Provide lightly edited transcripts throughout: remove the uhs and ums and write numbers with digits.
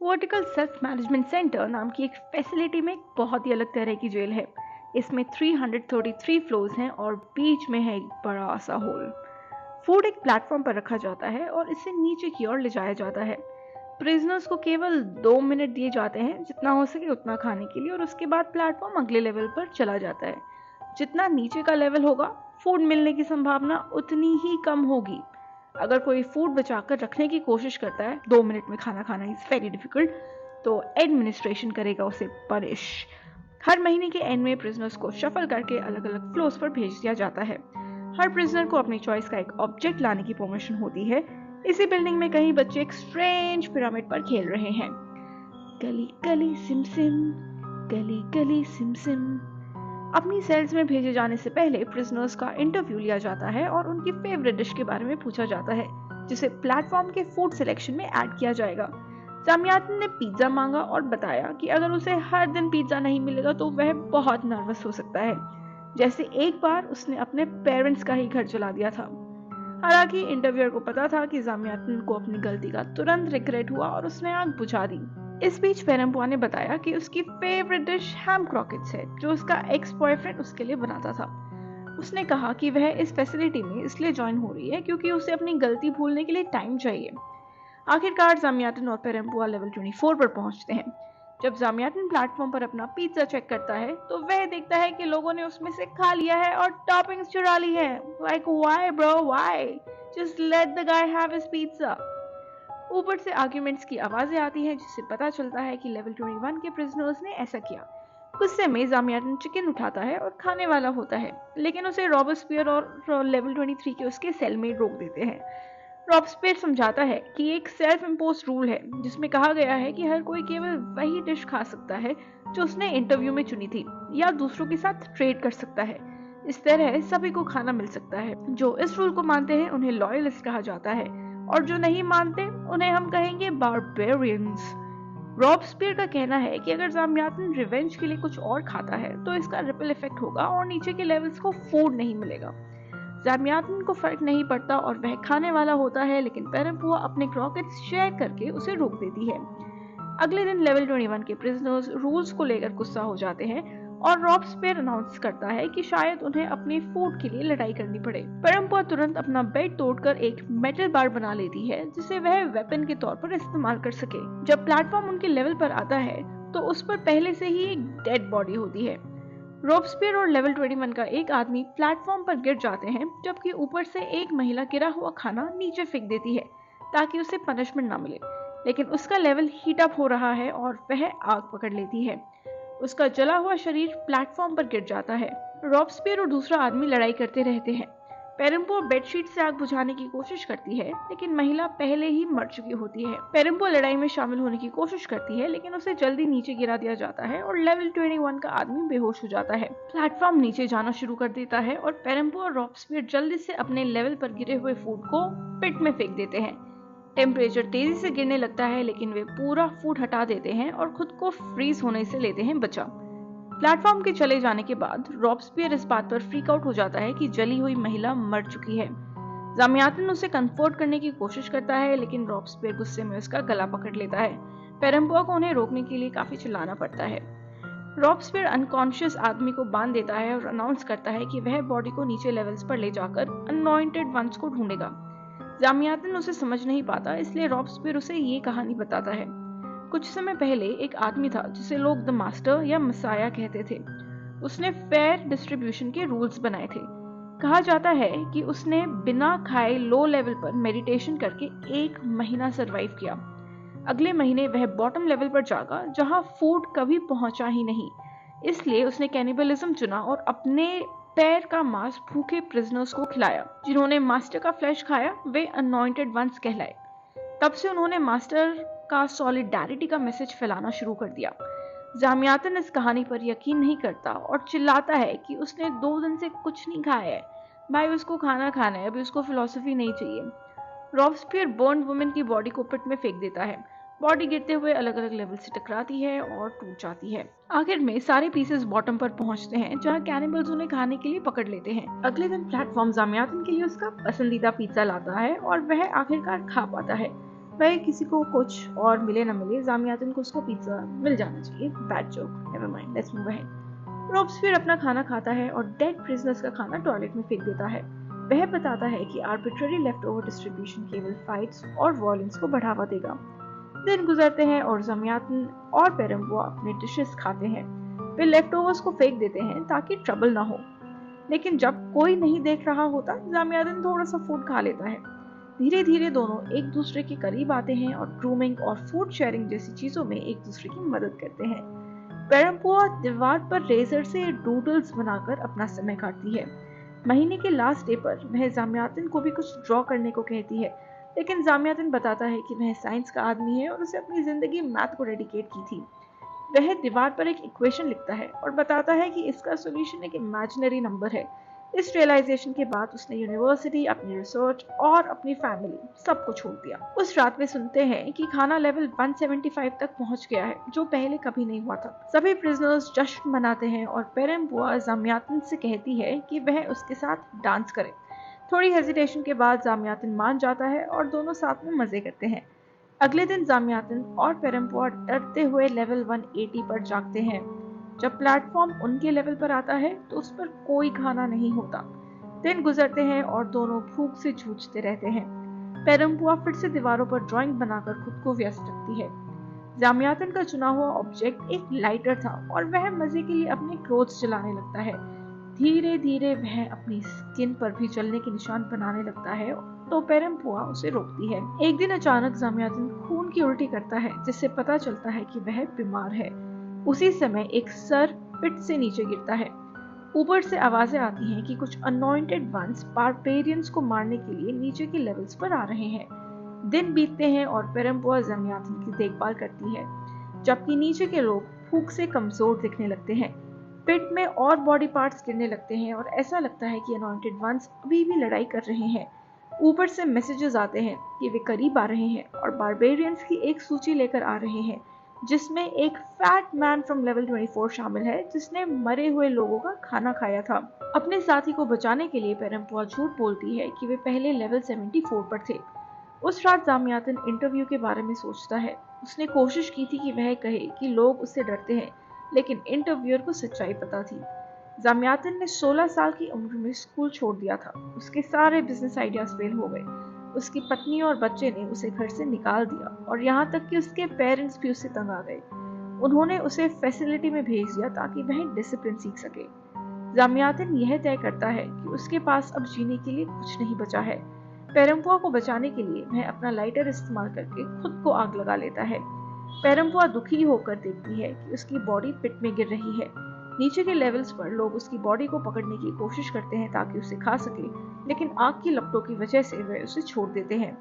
Vertical self management centre नाम की एक फैसिलिटी में एक बहुत ही अलग तरह की जेल है। इसमें 333 फ्लोर्स हैं और बीच में है एक बड़ा सा होल। फूड एक प्लेटफॉर्म पर रखा जाता है और इसे नीचे की ओर ले जाया जाता है। प्रिजनर्स को केवल 2 मिनट दिए जाते हैं, जितना हो सके उतना खाने के लिए, और उसके बाद प्लेटफॉर्म अगले लेवल पर चला जाता है। जितना नीचे का लेवल होगा, फूड मिलने की संभावना उतनी ही कम होगी। अगर कोई फूड बचाकर रखने की कोशिश करता है, 2 मिनट में खाना खाना इज वेरी डिफिकल्ट, तो एडमिनिस्ट्रेशन करेगा उसे पनिश। हर महीने के एंड में प्रिजनर्स को शफल करके अलग अलग फ्लोर्स पर भेज दिया जाता है। हर प्रिजनर को अपनी चॉइस का एक ऑब्जेक्ट लाने की परमिशन होती है। इसी बिल्डिंग में कई बच्चे एक स्ट्रेंज पिरामिड पर खेल रहे हैं। गली गली सिम सिम, गली गली सिम सिम। अपनी सेल्स में भेजे जाने से पहले प्रिजनर्स का इंटरव्यू लिया जाता है और उनकी फेवरेट डिश के बारे में पूछा जाता है, जिसे प्लेटफॉर्म के फूड सिलेक्शन में ऐड किया जाएगा। जामियातिन ने पिज्जा मांगा और बताया कि अगर उसे हर दिन पिज्जा नहीं मिलेगा तो वह बहुत नर्वस हो सकता है, जैसे एक बार उसने अपने पेरेंट्स का ही घर जला दिया था। हालांकि इंटरव्यूअर को पता था कि जामियातिन को अपनी गलती का तुरंत रिग्रेट हुआ और उसने आग बुझा दी। इस बीच पेरम्पुआ ने बताया कि उसकी फेवरेट डिश हैम क्रॉकेट्स है, जो उसका एक्स बॉयफ्रेंड उसके लिए बनाता था। उसने कहा कि वह इस फैसिलिटी में इसलिए ज्वाइन हो रही है क्योंकि उसे अपनी गलती भूलने के लिए टाइम चाहिए। आखिरकार जामियातिन और पेरम्पुआ लेवल 24 पर पहुंचते हैं। जब जामियातिन प्लेटफॉर्म पर अपना पिज्जा चेक करता है तो वह देखता है कि लोगों ने उसमें से खा लिया है और टॉपिंग्स चुरा ली है। Like why bro, why? Just let the guy have his pizza. ऊपर से आर्ग्यूमेंट्स की आवाजें आती हैं, जिससे पता चलता है कि लेवल 21 के प्रिजनर्स ने ऐसा किया। गुस्से में जामियातिन चिकन उठाता है और खाने वाला होता है, लेकिन उसे रॉबस्पियर और लेवल 23 के उसके सेल में रोक देते हैं। रॉबस्पियर समझाता है कि एक सेल्फ इम्पोज रूल है, जिसमें कहा गया है कि हर कोई केवल वही डिश खा सकता है जो उसने इंटरव्यू में चुनी थी, या दूसरों के साथ ट्रेड कर सकता है। इस तरह सभी को खाना मिल सकता है। जो इस रूल को मानते हैं उन्हें लॉयलिस्ट कहा जाता है, और जो नहीं मानते उन्हें हम कहेंगे बारबेरियंस। रॉबस्पियर का कहना है कि अगर जामियातिन रिवेंज के लिए कुछ और खाता है तो इसका रिपल इफेक्ट होगा और नीचे के लेवल्स को फूड नहीं मिलेगा। जामियातिन को फर्क नहीं पड़ता और वह खाने वाला होता है, लेकिन पेरम्पुआ अपने क्रॉकेट्स शेयर करके उसे रोक देती है। अगले दिन लेवल 21 के प्रिजनर्स रूल्स को लेकर गुस्सा हो जाते हैं और रॉबस्पियर अनाउंस करता है कि शायद उन्हें अपने फूड के लिए लड़ाई करनी पड़े। पेरम्पुआ तुरंत अपना बेड तोड़कर एक मेटल बार बना लेती है, जिसे वह वेपन के तौर पर इस्तेमाल कर सके। जब प्लेटफॉर्म उनके लेवल पर आता है तो उस पर पहले से ही एक डेड बॉडी होती है। रॉबस्पियर और लेवल 21 का एक आदमी प्लेटफॉर्म पर गिर जाते हैं, जबकि ऊपर से एक महिला गिरा हुआ खाना नीचे फेंक देती है ताकि उसे पनिशमेंट ना मिले। लेकिन उसका लेवल हीट अप हो रहा है और वह आग पकड़ लेती है। उसका जला हुआ शरीर प्लेटफॉर्म पर गिर जाता है। रॉबस्पियर और दूसरा आदमी लड़ाई करते रहते हैं। पेरम्पो बेडशीट से आग बुझाने की कोशिश करती है, लेकिन महिला पहले ही मर चुकी होती है। पेरम्पो लड़ाई में शामिल होने की कोशिश करती है, लेकिन उसे जल्दी नीचे गिरा दिया जाता है और लेवल 21 का आदमी बेहोश हो जाता है। प्लेटफॉर्म नीचे जाना शुरू कर देता है और पेरम्पो और रॉबस्पियर जल्दी से अपने लेवल पर गिरे हुए फूड को पिट में फेंक देते हैं। टेम्परेचर तेजी से गिरने लगता है, लेकिन वे पूरा फूड हटा देते हैं और खुद को फ्रीज होने से लेते हैं बचा। प्लेटफॉर्म के चले जाने के बाद रॉबस्पियर इस बात पर फ्रीक आउट हो जाता है कि जली हुई महिला मर चुकी है। जामियातिन उसे कंफर्ट करने की कोशिश करता है, लेकिन रॉबस्पियर गुस्से में उसका गला पकड़ लेता है। पेरम्पुआ को उन्हें रोकने के लिए काफी चिल्लाना पड़ता है। रॉबस्पियर अनकॉन्शियस आदमी को बांध देता है और अनाउंस करता है कि वह बॉडी को नीचे लेवल्स पर ले जाकर अनॉइंटेड वंस को ढूंढेगा। जामियातिन उसे समझ नहीं पाता, इसलिए रॉबस्पियर उसे ये कहानी बताता है। कुछ समय पहले एक आदमी था जिसे लोग द मास्टर या मसाया कहते थे। उसने फेयर डिस्ट्रीब्यूशन के रूल्स बनाए थे। कहा जाता है कि उसने बिना खाए लो लेवल पर मेडिटेशन करके 1 महीना सरवाइव किया। अगले महीने वह बॉटम लेवल पर जागा, जहां फूड कभी पहुंचा ही नहीं। इसलिए उसने कैनिबलिज्म चुना और अपने पैर का मांस भूखे प्रिजनर्स को खिलाया। जिन्होंने मास्टर का फ्लैश खाया वे अनॉइंटेड वंस कहलाए। तब से उन्होंने मास्टर का सॉलिडारिटी का मैसेज फैलाना शुरू कर दिया। जामियातिन इस कहानी पर यकीन नहीं करता और चिल्लाता है कि उसने 2 दिन से कुछ नहीं खाया है। भाई, उसको खाना खाना है, अभी उसको फिलॉसफी नहीं चाहिए। रॉबस्पियर बर्न वुमेन की बॉडी को पिट में फेंक देता है। बॉडी गिरते हुए अलग अलग लेवल से टकराती है और टूट जाती है। आखिर में सारे पीसेस बॉटम पर पहुंचते हैं, जहां कैनिबल्स उन्हें खाने के लिए पकड़ लेते हैं। अगले दिन प्लेटफॉर्म जामियातिन के लिए उसका पसंदीदा पिज्जा लाता है और वह आखिरकार खा पाता है। वह किसी को कुछ और मिले ना मिले, ज़ामियातुन को उसका पिज्जा मिल जाना चाहिए। Bad joke, never mind, let's move ahead. रॉब्सफियर अपना खाना खाता है और डेड प्रिजनर्स का खाना टॉयलेट में फेंक देता है। वह बताता है कि आर्बिट्ररी लेफ्ट ओवर डिस्ट्रीब्यूशन केवल फाइट्स और वॉयलेंस को बढ़ावा देगा। दिन गुजरते हैं और ज़ामियातुन और पेरम्बुआ अपने डिशेस खाते हैं। वे लेफ्ट ओवर्स को फेंक देते हैं ताकि ट्रबल ना हो, लेकिन जब कोई नहीं देख रहा होता, ज़ामियातुन थोड़ा सा फूड खा लेता है। धीरे धीरे दोनों एक दूसरे के करीब आते हैं और ग्रूमिंग और फूड शेयरिंग जैसी चीजों में एक दूसरे की मदद करते हैं। पेरम्पुआ दीवार पर रेजर से डूडल्स बनाकर अपना समय काटती है। महीने के लास्ट डे पर वह ज़ामियातुन को भी कुछ ड्रॉ करने को कहती है, लेकिन ज़ामियातुन बताता है कि वह साइंस का आदमी है और उसे अपनी जिंदगी मैथ को डेडिकेट की थी। वह दीवार पर एक इक्वेशन लिखता है और बताता है कि इसका सॉल्यूशन एक इमेजिनरी नंबर है। इस रियलाइजेशन के बाद उसने यूनिवर्सिटी, अपनी रिसर्च और अपनी फैमिली सब कुछ छोड़ दिया। उस रात में सुनते हैं कि खाना लेवल 175 तक पहुंच गया है, जो पहले कभी नहीं हुआ था। सभी प्रिजनर्स जश्न मनाते हैं और पेरम्बुआ ज़ामियातुन से कहती है कि वह उसके साथ डांस करे। थोड़ी हेजिटेशन के बाद ज़ामियातुन मान जाता है और दोनों साथ में मजे करते हैं। अगले दिन ज़ामियातुन और पेरम्बुआ डरते हुए लेवल 180 पर जागते हैं। जब प्लेटफॉर्म उनके लेवल पर आता है तो उस पर कोई खाना नहीं होता। दिन गुजरते हैं और दोनों भूख से जूझते रहते हैं। पेरम्बुआ फिर से दीवारों पर ड्राइंग बनाकर खुद को व्यस्त रखती है। ज़ामियातुन का चुना हुआ ऑब्जेक्ट एक लाइटर था और वह मजे के लिए अपने क्लोथ्स जलाने लगता है। धीरे धीरे वह अपनी स्किन पर भी जलने के निशान बनाने लगता है, तो पेरम्बुआ उसे रोकती है। एक दिन अचानक ज़ामियातुन खून की उल्टी करता है, जिससे पता चलता है कि वह बीमार है। उसी समय एक सर पिट से नीचे गिरता है। ऊपर से आवाजें आती हैं कि कुछ अनॉइंटेड वंस बारबेरियंस को मारने के लिए नीचे के लेवल्स पर आ रहे हैं। दिन बीतते हैं और पेरम्बुआ ज़ामियातुन की देखभाल करती है, जबकि नीचे के लोग भूख से कमजोर दिखने लगते हैं। पिट में और बॉडी पार्ट्स गिरने लगते हैं और ऐसा लगता है कि अनॉइंटेड वंस अभी भी लड़ाई कर रहे हैं। ऊपर से मैसेजेस आते हैं कि वे करीब आ रहे हैं और बारबेरियंस की एक सूची लेकर आ रहे हैं, जिसमें एक फैट मैन फ्रॉम लेवल 24 शामिल है, जिसने मरे हुए लोगों का खाना खाया था। अपने साथी को बचाने के लिए पेरम्बुआ झूठ बोलती है कि वे पहले लेवल 74 पर थे। उस रात ज़ामियातुन इंटरव्यू के बारे में सोचता है। उसने कोशिश की थी कि वह कहे कि लोग उससे डरते हैं, लेकिन इंटरव्यूअर को सच्चाई पता थी। ज़ामियातुन ने 16 साल की उम्र में स्कूल छोड़ दिया था। उसके सारे बिजनेस आइडियाज फेल हो गए। उसकी पत्नी और बच्चे ने उसे घर से निकाल दिया और यहाँ तक कि उसके पेरेंट्स भी उससे तंग आ गए। उन्होंने उसे फैसिलिटी में भेज दिया ताकि वह डिसिप्लिन सीख सके। ज़ामियातुन यह तय करता है कि उसके पास अब जीने के लिए कुछ नहीं बचा है। पेरम्बुआ को बचाने के लिए वह अपना लाइटर इस्तेमाल करके खुद को आग लगा लेता है। पेरम्बुआ दुखी होकर देखती है कि उसकी बॉडी पिट में गिर रही है। नीचे के लेवल्स पर लोग उसकी बॉडी को पकड़ने की कोशिश करते हैं ताकि उसे खा सके, लेकिन आग की लपटों की वजह से वे उसे छोड़ देते हैं।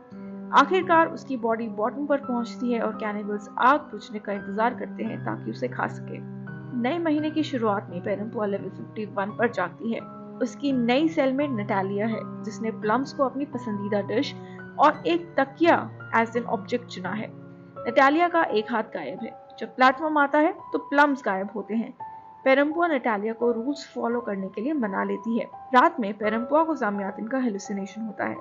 आखिरकार उसकी बॉडी बॉटम पर पहुंचती है और कैनिबल्स आग बुझने का इंतजार करते हैं ताकि उसे खा सके। नए महीने की शुरुआत में पेरम्बुआ लेवल 51 पर जाती है। उसकी नई सेलमेट नटालिया है, जिसने प्लम्स को अपनी पसंदीदा डिश और एक तकिया एज एन ऑब्जेक्ट चुना है। नटालिया का एक हाथ गायब है। जब प्लेटफॉर्म आता है तो प्लम्स गायब होते हैं। पेरम्बुआ नटालिया को रूल्स फॉलो करने के लिए मना लेती है। रात में पेरम्बुआ को ज़ामियातुन का हेलुसिनेशन होता है।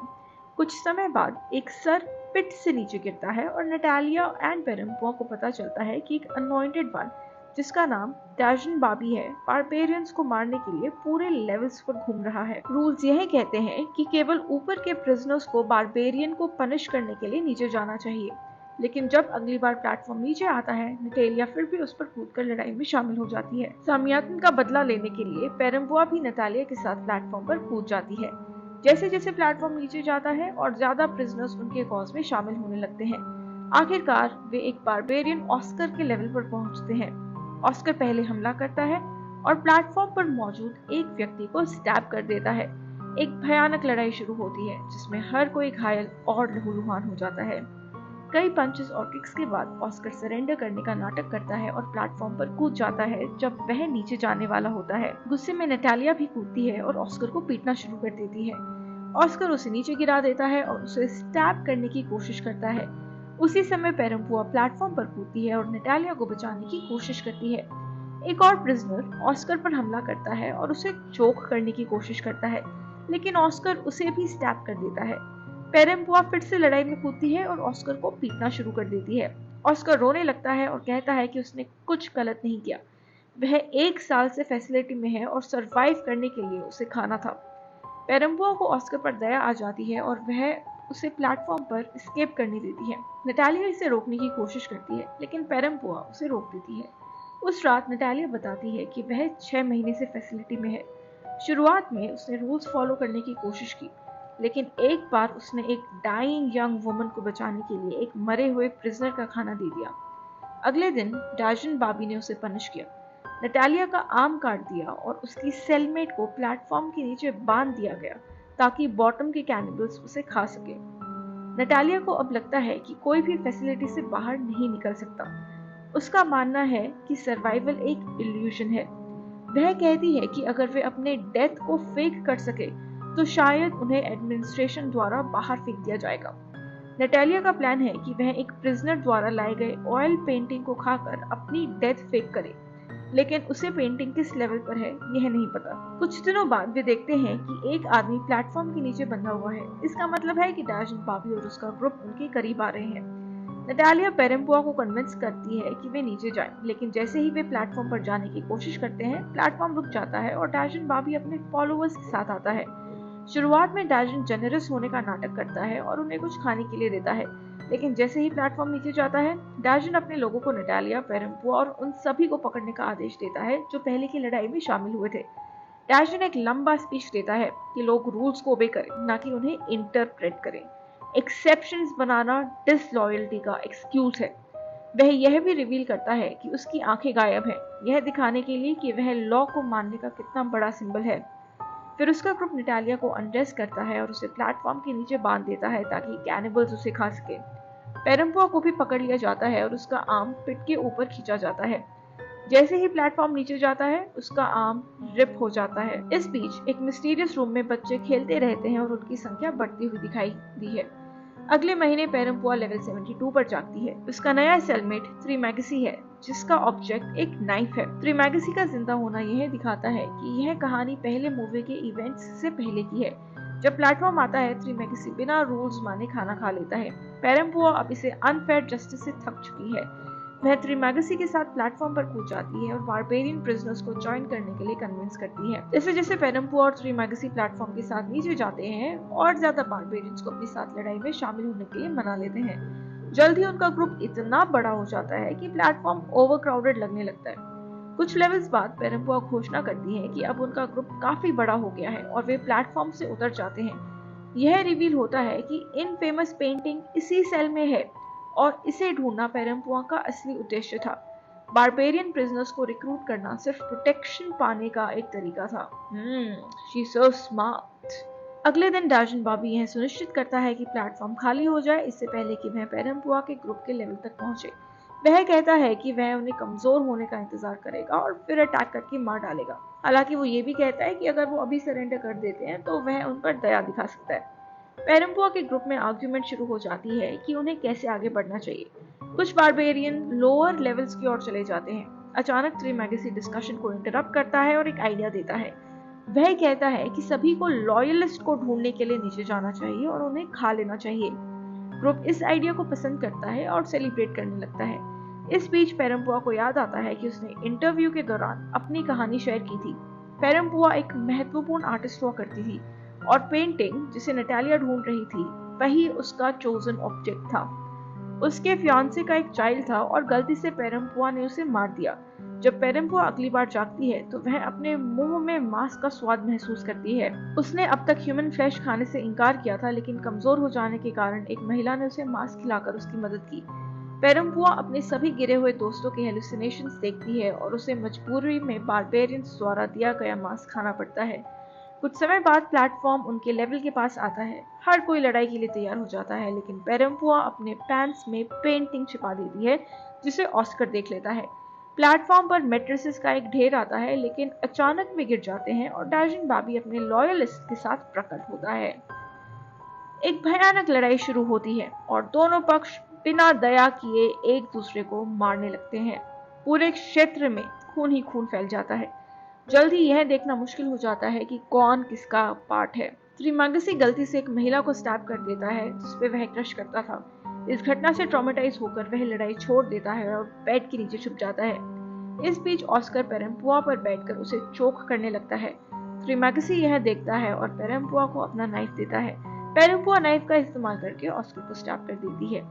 कुछ समय बाद एक सर पिट से नीचे गिरता है और नटालिया एंड पेरम्बुआ को पता चलता है कि एक अनॉइंटेड वन, जिसका नाम डाजन बाबी है, बारबेरियंस को मारने के लिए पूरे लेवल्स पर घूम रहा है। रूल्स यह कहते हैं कि केवल ऊपर के प्रिजनर्स को बारबेरियन को पनिश करने के लिए नीचे जाना चाहिए, लेकिन जब अगली बार प्लेटफॉर्म नीचे आता है, नटालिया फिर भी उस पर कूदकर लड़ाई में शामिल हो जाती है। ज़ामियातुन का बदला लेने के लिए पेरम्बुआ भी नटालिया के साथ प्लेटफॉर्म पर कूद जाती है। जैसे जैसे प्लेटफॉर्म नीचे जाता है और ज्यादा प्रिजनर्स उनके कॉज में शामिल होने लगते हैं, आखिरकार वे एक बारबेरियन ऑस्कर के लेवल पर पहुंचते हैं। ऑस्कर पहले हमला करता है और प्लेटफॉर्म पर मौजूद एक व्यक्ति को स्टैब कर देता है। एक भयानक लड़ाई शुरू होती है, जिसमें हर कोई घायल और लहूलुहान हो जाता है। कई पंचेस और किक्स के बाद ऑस्कर सरेंडर करने का नाटक करता है और प्लेटफॉर्म पर कूद जाता है जब वह नीचे जाने वाला होता है। गुस्से में नटालिया भी कूदती है और ऑस्कर को पीटना शुरू कर देती है। ऑस्कर उसे नीचे गिरा देता है और उसे स्टैब करने की कोशिश करता है। उसी समय पेरम्बुआ प्लेटफॉर्म पर कूदती है और नटालिया को बचाने की कोशिश करती है। एक और प्रिजनर ऑस्कर पर हमला करता है और उसे चोक करने की कोशिश करता है, लेकिन ऑस्कर उसे भी स्टैब कर देता है। पेरेम्पुआ फिर से लड़ाई में कूदती है और ऑस्कर को पीटना शुरू कर देती है। ऑस्कर रोने लगता है और कहता है कि उसने कुछ गलत नहीं किया। वह 1 साल से फैसिलिटी में है और सरवाइव करने के लिए उसे खाना था। पेरेम्पुआ को ऑस्कर पर दया आ जाती है और वह उसे प्लेटफॉर्म पर एस्केप करने देती है। नटालिया इसे रोकने की कोशिश करती है, लेकिन पेरेम्पुआ उसे रोक देती है। उस रात नटालिया बताती है कि वह 6 महीने से फैसिलिटी में है। शुरुआत में उसने रूल्स फॉलो करने की कोशिश की, लेकिन एक बार उसने एक डाइंग यंग वुमन को बचाने के लिए एक मरे हुए प्रिजनर का खाना दे दिया। अगले दिन डार्जन बाबी ने उसे पनिश किया। नटालिया का आर्म काट दिया और उसकी सेलमेट को प्लेटफॉर्म के नीचे बांध दिया गया ताकि बॉटम के कैनिबल्स उसे खा सके। नटालिया को अब लगता है कि कोई भी फैसिलिटी से बाहर नहीं निकल सकता। उसका मानना है कि सर्वाइवल एक इल्यूजन है। वह कहती है कि अगर वे अपने डेथ को फेक कर सके तो शायद उन्हें एडमिनिस्ट्रेशन द्वारा बाहर फेंक दिया जाएगा। नटालिया का प्लान है कि वह एक प्रिजनर द्वारा लाए गए ऑयल पेंटिंग को खाकर अपनी डेथ फेक करे, लेकिन उसे पेंटिंग किस लेवल पर है यह नहीं पता। कुछ दिनों बाद वे देखते हैं कि एक आदमी प्लेटफॉर्म के नीचे बंधा हुआ है। इसका मतलब है कि डार्जन बाबी और उसका ग्रुप उनके करीब आ रहे हैं। नटालिया पेरेम्पुआ को कन्विंस करती है कि वे नीचे जाएं, लेकिन जैसे ही वे प्लेटफॉर्म पर जाने की कोशिश करते हैं, प्लेटफॉर्म रुक जाता है और डार्जन बाबी अपने फॉलोअर्स के साथ आता है। शुरुआत में डार्जन जेनरस होने का नाटक करता है और उन्हें कुछ खाने के लिए देता है, लेकिन जैसे ही प्लेटफॉर्म नीचे जाता है, डार्जन अपने लोगों को नटालिया, पेरेम्पुआ और उन सभी को पकड़ने का आदेश देता है जो पहले की लड़ाई में शामिल हुए थे। डार्जन एक लंबा स्पीच देता है कि लोग रूल्स को ओबे करें, ना कि उन्हें इंटरप्रेट करें। एक्सेप्शंस बनाना डिसलॉयल्टी का एक्सक्यूज है। वह यह भी रिवील करता है कि उसकी आंखें गायब हैं, यह दिखाने के लिए कि वह लॉ को मानने का कितना बड़ा सिंबल है। फिर उसका ग्रुप नटालिया को अनड्रेस करता है और उसे प्लेटफॉर्म के नीचे बांध देता है ताकि कैनिबल्स उसे खा सके। पेरेम्पुआ को भी पकड़ लिया जाता है और उसका आर्म पिट के ऊपर खींचा जाता है। जैसे ही प्लेटफॉर्म नीचे जाता है, उसका आर्म रिप हो जाता है। इस बीच एक मिस्टीरियस रूम में बच्चे खेलते रहते हैं और उनकी संख्या बढ़ती हुई दिखाई दी है। अगले महीने पेरेम्पुआ लेवल 72 पर जाती है। उसका नया सेलमेट त्रिमैगसी है, जिसका ऑब्जेक्ट एक नाइफ है। त्रिमैगसी का जिंदा होना यह दिखाता है कि यह कहानी पहले मूवी के इवेंट्स से पहले की है। जब प्लेटफॉर्म आता है, त्रिमैगसी बिना रूल्स माने खाना खा लेता है। पेरेम्पुआ अब इसे अनफेयर जस्टिस से थक चुकी है। वह त्रिमैगसी के साथ प्लेटफॉर्म पर कूद जाती है और बारबेरियन प्रिजनर्स को ज्वाइन करने के लिए कन्विंस करती है। जैसे जैसे पेरेम्पुआ और त्रिमैगसी प्लेटफॉर्म के साथ नीचे जाते हैं, और ज्यादा बारबेरियंस को अपने साथ लड़ाई में शामिल होने के लिए मना लेते हैं। जल्द ही उनका ग्रुप इतना बड़ा हो जाता है कि प्लेटफॉर्म ओवरक्राउडेड लगने लगता है। कुछ लेवल्स बाद पेरेम्पुआ घोषणा करती है कि अब उनका ग्रुप काफी बड़ा हो गया है और वे प्लेटफॉर्म से उतर जाते हैं। यह रिवील होता है कि इन फेमस पेंटिंग इसी सेल में है और इसे ढूंढना पेरेम्पुआ का असली उद्देश्य था। बारबेरियन प्रिजनर्स को रिक्रूट करना सिर्फ प्रोटेक्शन पाने का एक तरीका था। She so smart. अगले दिन डार्जन बाबी यह सुनिश्चित करता है कि प्लेटफॉर्म खाली हो जाए इससे पहले कि वह पेरेम्पुआ के ग्रुप के लेवल तक पहुंचे। वह कहता है कि वह उन्हें कमजोर होने का इंतजार करेगा और फिर अटैक करके मार डालेगा। हालांकि वो ये भी कहता है कि अगर वो अभी सरेंडर कर देते हैं तो वह उन पर दया दिखा सकता है। पेरेम्पुआ के ग्रुप में आर्ग्यूमेंट शुरू हो जाती है कि उन्हें कैसे आगे बढ़ना चाहिए। कुछ बारबेरियन लोअर लेवल्स की ओर चले जाते हैं। अचानक त्रिमैगसी डिस्कशन को इंटरप्ट करता है और एक आइडिया देता है। वह कहता है कि सभी को लॉयलिस्ट को ढूंढने के लिए नीचे जाना चाहिए और उन्हें खा लेना चाहिए। ग्रुप इस आइडिया को पसंद करता है और सेलिब्रेट करने लगता है। इस बीच पेरेम्पुआ को याद आता है कि उसने इंटरव्यू के दौरान अपनी कहानी शेयर की थी। पेरेम्पुआ एक महत्वपूर्ण आर्टिस्ट हुआ करती थी और पेंटिंग जिसे नटालिया ढूंढ रही थी वही उसका चोजन ऑब्जेक्ट था। उसके फियांसे का एक चाइल्ड था और गलती से पेरेम्पुआ ने उसे मार दिया। जब पेरेम्पुआ अगली बार जागती है तो वह अपने मुंह में मांस का स्वाद महसूस करती है। उसने अब तक ह्यूमन फ्लैश खाने से इनकार किया था, लेकिन कमजोर हो जाने के कारण एक महिला ने उसे मांस खिलाकर उसकी मदद की। पेरेम्पुआ अपने सभी गिरे हुए दोस्तों के हेलुसिनेशंस देखती है और उसे मजबूरी में बारबेरियंस द्वारा दिया गया मांस खाना पड़ता है। कुछ समय बाद प्लेटफॉर्म उनके लेवल के पास आता है। हर कोई लड़ाई के लिए तैयार हो जाता है, लेकिन पेरेम्पुआ अपने पैंट्स में पेंटिंग छिपा देती है जिसे ऑस्कर देख लेता है। प्लेटफॉर्म पर मैट्रेसेस का एक ढेर आता है, लेकिन अचानक वे गिर जाते हैं और डार्जन बाबी अपने लॉयलिस्ट के साथ प्रकट होता है। एक भयानक लड़ाई शुरू होती है और दोनों पक्ष बिना दया किए एक दूसरे को मारने लगते हैं। पूरे क्षेत्र में खून ही खून फैल जाता है। जल्द ही यह देखना मुश्किल हो जाता है कि कौन किसका पार्ट है। त्रिमागसी गलती से एक महिला को स्टैब कर देता है जिसपे वह क्रश करता था। इस घटना से ट्रॉमेटाइज होकर वह लड़ाई छोड़ देता है और बेड के नीचे छुप जाता है। इस बीच ऑस्कर पेरेम्पुआ पर बैठकर उसे चोक करने लगता है। त्रिमागसी यह देखता है और पेरेम्पुआ को अपना नाइफ देता है। पेरेम्पुआ नाइफ का इस्तेमाल करके ऑस्कर को स्टैब कर देती है।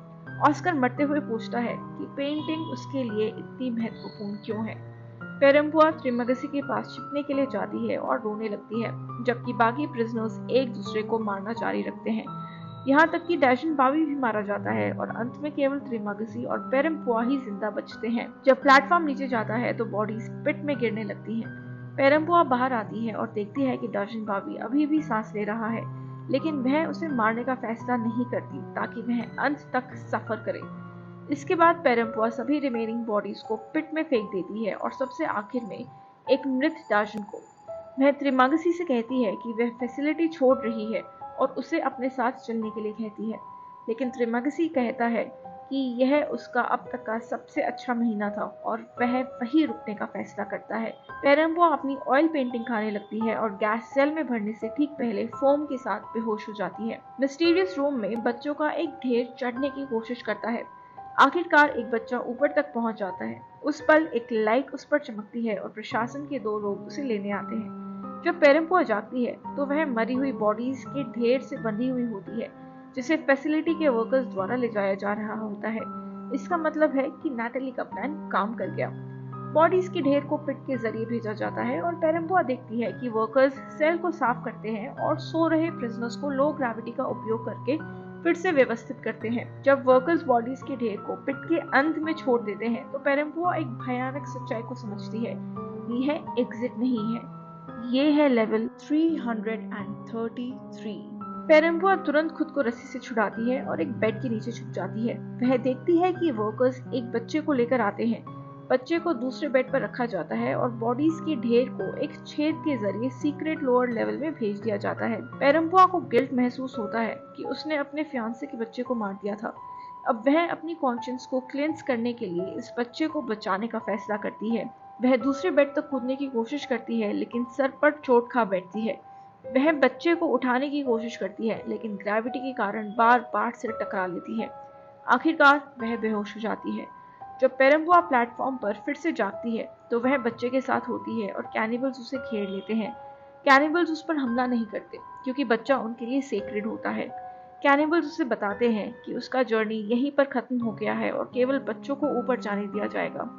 ऑस्कर मरते हुए पूछता है कि पेंटिंग उसके लिए इतनी महत्वपूर्ण क्यों है। पेरेम्पुआ त्रिमागसी के पास छिपने के लिए जाती है और रोने लगती है, जबकि बाकी प्रिजनर्स एक दूसरे को मारना जारी रखते हैं। यहाँ तक कि डैशन बावी भी मारा जाता है और अंत में केवल त्रिमागसी और पेरेम्पुआ ही जिंदा बचते हैं। जब प्लेटफॉर्म नीचे जाता है तो बॉडीज पिट में गिरने लगती हैं। पेरेम्पुआ बाहर आती है और देखती है कि डैशन बावी अभी भी सांस ले रहा है, लेकिन वह उसे मारने का फैसला नहीं करती ताकि वह अंत तक सफर करे। इसके बाद पेरेम्पुआ सभी रिमेनिंग बॉडीज को पिट में फेंक देती है और सबसे आखिर में एक मृत डैशन को। वह त्रिमागसी से कहती है कि वह फैसिलिटी छोड़ रही है और उसे अपने साथ चलने के लिए कहती है, लेकिन त्रिमागसी कहता है कि यह उसका अब तक का सबसे अच्छा महीना था और वह वहीं रुकने का फैसला करता है। पेरेम्पुआ अपनी ऑयल पेंटिंग खाने लगती है और गैस सेल में भरने से ठीक पहले फोम के साथ बेहोश हो जाती है। मिस्टीरियस रूम में बच्चों का एक ढेर चढ़ने की कोशिश करता है। आखिरकार एक बच्चा ऊपर तक पहुंच जाता है। उस पल एक लाइट उस पर चमकती है और प्रशासन के 2 लोग उसे लेने आते हैं। जब पेरेम्पुआ जागती है तो वह मरी हुई बॉडीज के ढेर से बंधी हुई होती है, जिसे फैसिलिटी के वर्कर्स द्वारा ले जाया जा रहा होता है। इसका मतलब है कि नैटली का प्लान काम कर गया। बॉडीज के ढेर को पिट के जरिए भेजा जाता है और पेरेम्पुआ देखती है कि वर्कर्स सेल को साफ करते हैं और सो रहे प्रिजनर्स को लो ग्रेविटी का उपयोग करके फिर से व्यवस्थित करते हैं। जब वर्कर्स बॉडीज के ढेर को पिट के अंत में छोड़ देते हैं तो पेरेम्पुआ एक भयानक सच्चाई को समझती है। यह एग्जिट नहीं है, ये है लेवल 333। पेरेम्पुआ तुरंत खुद को रस्सी से छुड़ाती है और एक बेड के नीचे छुप जाती है। वह देखती है कि वर्कर्स एक बच्चे को लेकर आते हैं। बच्चे को दूसरे बेड पर रखा जाता है और बॉडीज के ढेर को एक छेद के जरिए सीक्रेट लोअर लेवल में भेज दिया जाता है। पेरेम्पुआ को गिल्ट महसूस होता है कि उसने अपने फियांसे के बच्चे को मार दिया था। अब वह अपनी कॉन्शियंस को क्लेंस करने के लिए इस बच्चे को बचाने का फैसला करती है। वह दूसरे बेड तक कूदने की कोशिश करती है, लेकिन सर पर चोट खा बैठती है। वह बच्चे को उठाने की कोशिश करती है, लेकिन ग्रेविटी के कारण बार-बार सिर टकरा लेती है। आखिरकार वह बेहोश हो जाती है। जब पेरेम्पुआ प्लेटफॉर्म पर फिर से जागती है तो वह बच्चे के साथ होती है और कैनिबल्स उसे घेर लेते हैं। कैनिबल्स उस पर हमला नहीं करते क्योंकि बच्चा उनके लिए सेक्रेड होता है। कैनिबल्स उसे बताते हैं कि उसका जर्नी यहीं पर खत्म हो गया है और केवल बच्चों को ऊपर जाने दिया जाएगा।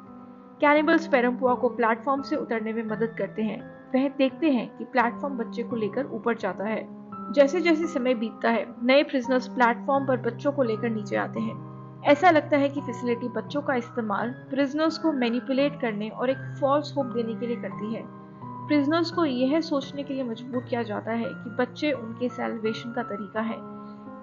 कैनिबल्स पेरेम्पुआ को प्लेटफॉर्म से उतरने में मदद करते हैं। वह देखते हैं कि प्लेटफॉर्म बच्चे को लेकर ऊपर जाता है। जैसे जैसे समय बीतता है, नए प्रिजनर्स प्लेटफॉर्म पर बच्चों को लेकर नीचे आते हैं। ऐसा लगता है कि फैसिलिटी बच्चों का इस्तेमाल प्रिजनर्स को मैनिपुलेट करने और एक फॉल्स होप देने के लिए करती है। प्रिजनर्स को यह सोचने के लिए मजबूर किया जाता है कि बच्चे उनके सैल्वेशन का तरीका है।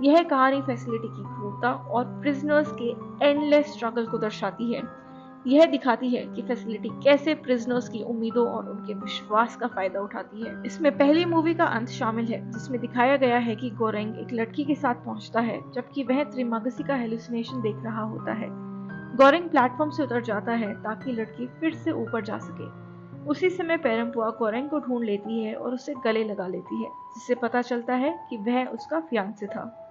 यह कहानी फैसिलिटी की क्रूरता और प्रिजनर्स के एंडलेस स्ट्रगल को दर्शाती है। यह दिखाती है कि फैसिलिटी कैसे प्रिजनर्स की उम्मीदों और उनके विश्वास का फायदा उठाती है। इसमें पहली मूवी का अंत शामिल है, जिसमें दिखाया गया है कि गोरेंग एक लड़की के साथ पहुंचता है जबकि वह त्रिमागसी का हेलुसिनेशन देख रहा होता है। गोरेंग प्लेटफॉर्म से उतर जाता है ताकि लड़की फिर से ऊपर जा सके। उसी समय पेरेम्पुआ गोरेंग को ढूंढ लेती है और उसे गले लगा लेती है, जिससे पता चलता है कि वह उसका फियांसे था।